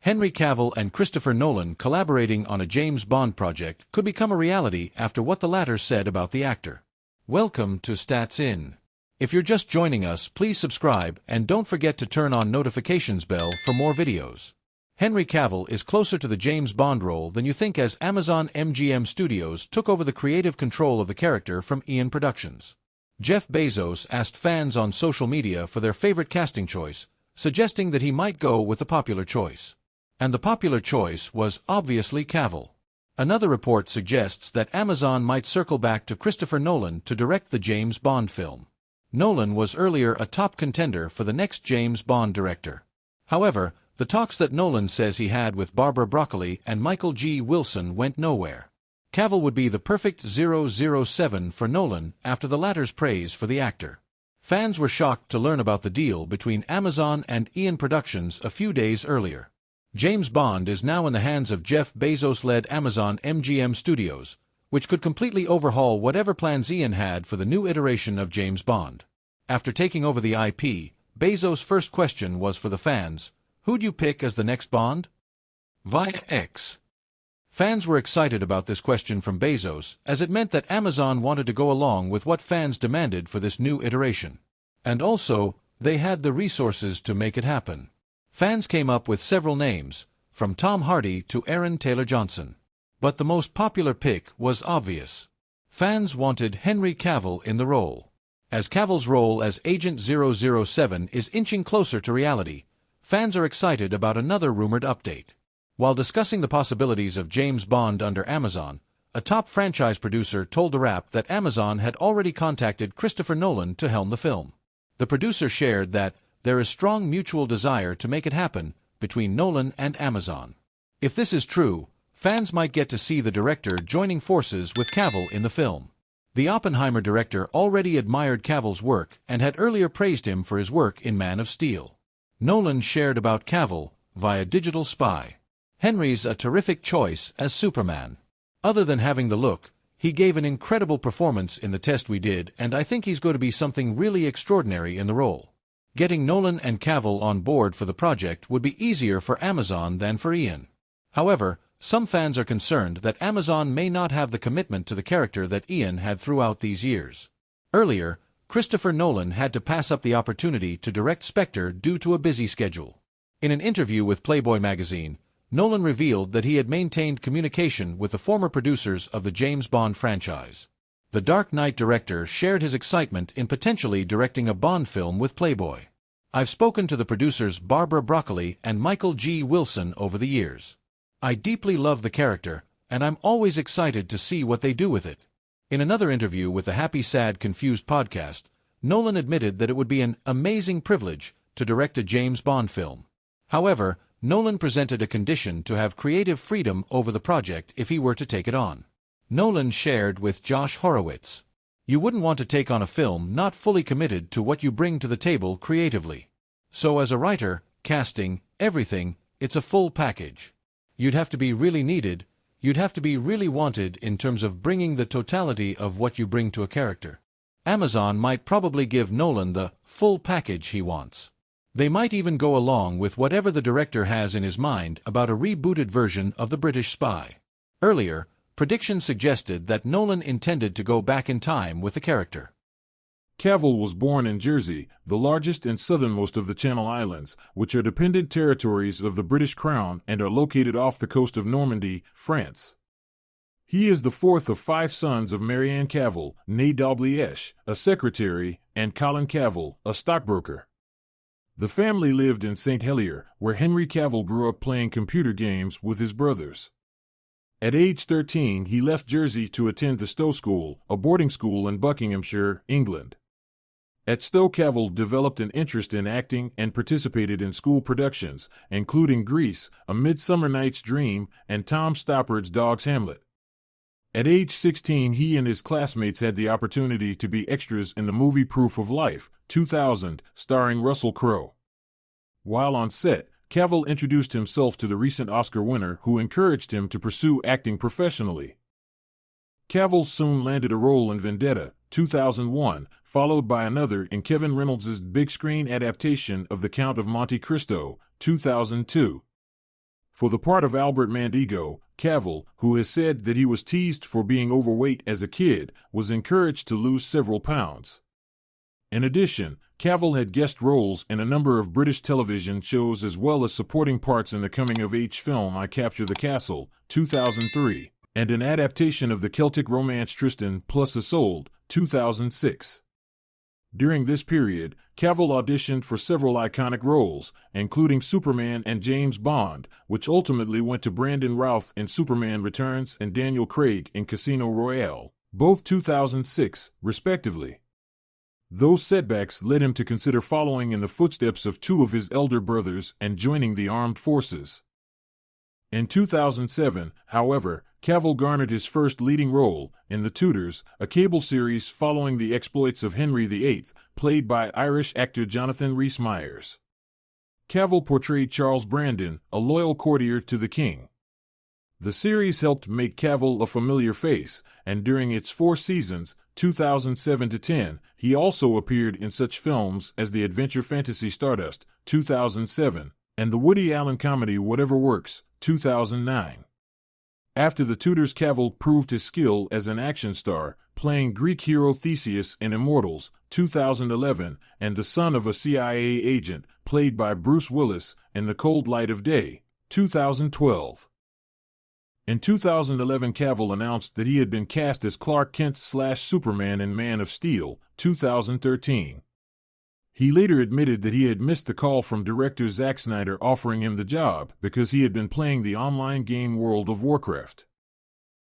Henry Cavill and Christopher Nolan collaborating on a James Bond project could become a reality after what the latter said about the actor. Welcome to Stats In. If you're just joining us, please subscribe and don't forget to turn on notifications bell for more videos. Henry Cavill is closer to the James Bond role than you think, as Amazon MGM Studios took over the creative control of the character from Ian Productions. Jeff Bezos asked fans on social media for their favorite casting choice, suggesting that he might go with the popular choice. And the popular choice was obviously Cavill. Another report suggests that Amazon might circle back to Christopher Nolan to direct the James Bond film. Nolan was earlier a top contender for the next James Bond director. However, the talks that Nolan says he had with Barbara Broccoli and Michael G. Wilson went nowhere. Cavill would be the perfect 007 for Nolan after the latter's praise for the actor. Fans were shocked to learn about the deal between Amazon and Ian Productions a few days earlier. James Bond is now in the hands of Jeff Bezos-led Amazon MGM Studios, which could completely overhaul whatever plans Ian had for the new iteration of James Bond. After taking over the IP, Bezos' first question was for the fans: who'd you pick as the next Bond? Via X. Fans were excited about this question from Bezos, as it meant that Amazon wanted to go along with what fans demanded for this new iteration. And also, they had the resources to make it happen. Fans came up with several names, from Tom Hardy to Aaron Taylor-Johnson. But the most popular pick was obvious. Fans wanted Henry Cavill in the role. As Cavill's role as Agent 007 is inching closer to reality, fans are excited about another rumored update. While discussing the possibilities of James Bond under Amazon, a top franchise producer told The Wrap that Amazon had already contacted Christopher Nolan to helm the film. The producer shared that there is strong mutual desire to make it happen between Nolan and Amazon. If this is true, fans might get to see the director joining forces with Cavill in the film. The Oppenheimer director already admired Cavill's work and had earlier praised him for his work in Man of Steel. Nolan shared about Cavill via Digital Spy: Henry's a terrific choice as Superman. Other than having the look, he gave an incredible performance in the test we did, and I think he's going to be something really extraordinary in the role. Getting Nolan and Cavill on board for the project would be easier for Amazon than for Ian. However, some fans are concerned that Amazon may not have the commitment to the character that Ian had throughout these years. Earlier, Christopher Nolan had to pass up the opportunity to direct Spectre due to a busy schedule. In an interview with Playboy magazine, Nolan revealed that he had maintained communication with the former producers of the James Bond franchise. The Dark Knight director shared his excitement in potentially directing a Bond film with Playboy. I've spoken to the producers Barbara Broccoli and Michael G. Wilson over the years. I deeply love the character, and I'm always excited to see what they do with it. In another interview with the Happy Sad Confused podcast, Nolan admitted that it would be an amazing privilege to direct a James Bond film. However, Nolan presented a condition to have creative freedom over the project if he were to take it on. Nolan shared with Josh Horowitz: "You wouldn't want to take on a film not fully committed to what you bring to the table creatively. So as a writer, casting, everything, it's a full package. You'd have to be really needed, you'd have to be really wanted in terms of bringing the totality of what you bring to a character." Amazon might probably give Nolan the full package he wants. They might even go along with whatever the director has in his mind about a rebooted version of The British Spy. Earlier, predictions suggested that Nolan intended to go back in time with the character. Cavill was born in Jersey, the largest and southernmost of the Channel Islands, which are dependent territories of the British Crown and are located off the coast of Normandy, France. He is the fourth of 5 sons of Marianne Cavill, née Dalgliesh, a secretary, and Colin Cavill, a stockbroker. The family lived in St. Helier, where Henry Cavill grew up playing computer games with his brothers. At age 13, he left Jersey to attend the Stowe School, a boarding school in Buckinghamshire, England. At Stowe, Cavill developed an interest in acting and participated in school productions, including Grease, A Midsummer Night's Dream, and Tom Stoppard's Dog's Hamlet. At age 16, he and his classmates had the opportunity to be extras in the movie Proof of Life, 2000, starring Russell Crowe. While on set, Cavill introduced himself to the recent Oscar winner, who encouraged him to pursue acting professionally. Cavill soon landed a role in Vendetta, 2001, followed by another in Kevin Reynolds' big-screen adaptation of The Count of Monte Cristo, 2002. For the part of Albert Mandigo, Cavill, who has said that he was teased for being overweight as a kid, was encouraged to lose several pounds. In addition, Cavill had guest roles in a number of British television shows as well as supporting parts in the coming-of-age film I Capture the Castle, 2003, and an adaptation of the Celtic romance Tristan plus Isolde, 2006. During this period, Cavill auditioned for several iconic roles, including Superman and James Bond, which ultimately went to Brandon Routh in Superman Returns and Daniel Craig in Casino Royale, both 2006, respectively. Those setbacks led him to consider following in the footsteps of two of his elder brothers and joining the armed forces. In 2007, however, Cavill garnered his first leading role in The Tudors, a cable series following the exploits of Henry VIII, played by Irish actor Jonathan Rhys-Meyers. Cavill portrayed Charles Brandon, a loyal courtier to the king. The series helped make Cavill a familiar face, and during its 4 seasons, 2007 to 10, he also appeared in such films as the adventure fantasy Stardust, 2007, and the Woody Allen comedy Whatever Works, 2009. After The Tudors, Cavill proved his skill as an action star, playing Greek hero Theseus in Immortals, 2011, and the son of a CIA agent, played by Bruce Willis, in The Cold Light of Day, 2012. In 2011, Cavill announced that he had been cast as Clark Kent/Superman in Man of Steel, 2013. He later admitted that he had missed the call from director Zack Snyder offering him the job because he had been playing the online game World of Warcraft.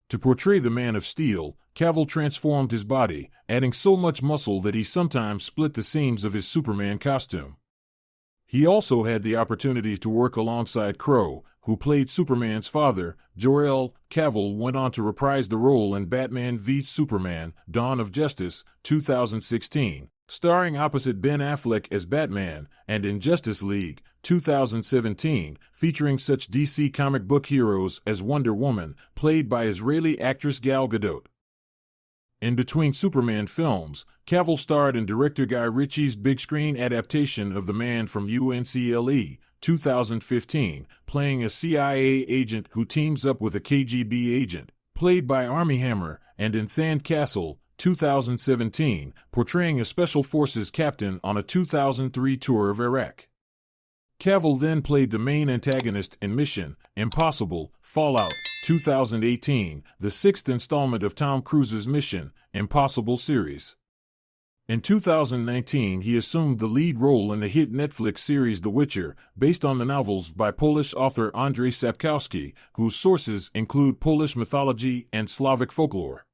To portray the Man of Steel, Cavill transformed his body, adding so much muscle that he sometimes split the seams of his Superman costume. He also had the opportunity to work alongside Crow, who played Superman's father. Jor-El. Cavill went on to reprise the role in Batman v Superman, Dawn of Justice, 2016, starring opposite Ben Affleck as Batman, and in Justice League, 2017, featuring such DC comic book heroes as Wonder Woman, played by Israeli actress Gal Gadot. In between Superman films, Cavill starred in director Guy Ritchie's big-screen adaptation of The Man from UNCLE, 2015, playing a CIA agent who teams up with a KGB agent, played by Armie Hammer, and in Sand Castle, 2017, portraying a Special Forces captain on a 2003 tour of Iraq. Cavill then played the main antagonist in Mission Impossible Fallout, 2018, the 6th installment of Tom Cruise's Mission Impossible series. In 2019, he assumed the lead role in the hit Netflix series The Witcher, based on the novels by Polish author Andrzej Sapkowski, whose sources include Polish mythology and Slavic folklore.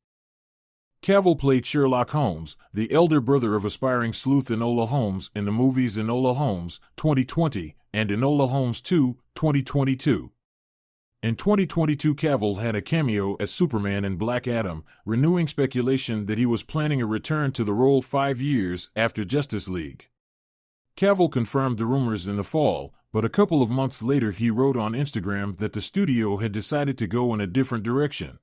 Cavill played Sherlock Holmes, the elder brother of aspiring sleuth Enola Holmes in the movies Enola Holmes, 2020, and Enola Holmes 2, 2022. In 2022, Cavill had a cameo as Superman in Black Adam, renewing speculation that he was planning a return to the role 5 years after Justice League. Cavill confirmed the rumors in the fall, but a couple of months later he wrote on Instagram that the studio had decided to go in a different direction.